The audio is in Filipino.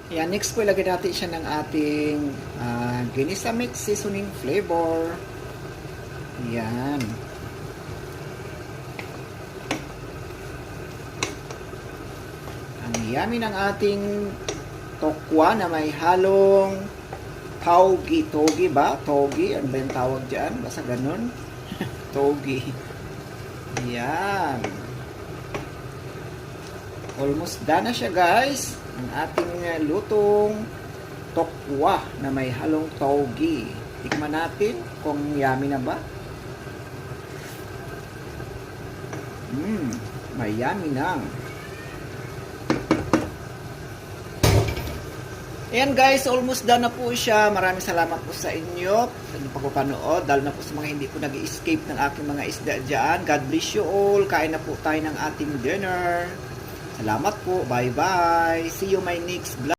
Yan, next po ilagay natin siya ng ating ginisa mix seasoning flavor. Yan. Ang yummy ng ating tokwa na may halong togi. Togi ba? Togi? Ano ba yung tawag dyan? Basta ganun. Togi. Yan. Almost done na siya, guys. Ang ating lutong tokwa na may halong togi. Tikman natin kung yummy na ba. May yummy na. Ayan guys, almost done na po siya. Maraming salamat po sa inyo sa inyong pagpapanood. Dahil na po sa mga hindi po nag-escape ng aking mga isda dyan. God bless you all. Kain na po tayo ng ating dinner. Salamat po. Bye-bye. See you my next vlog.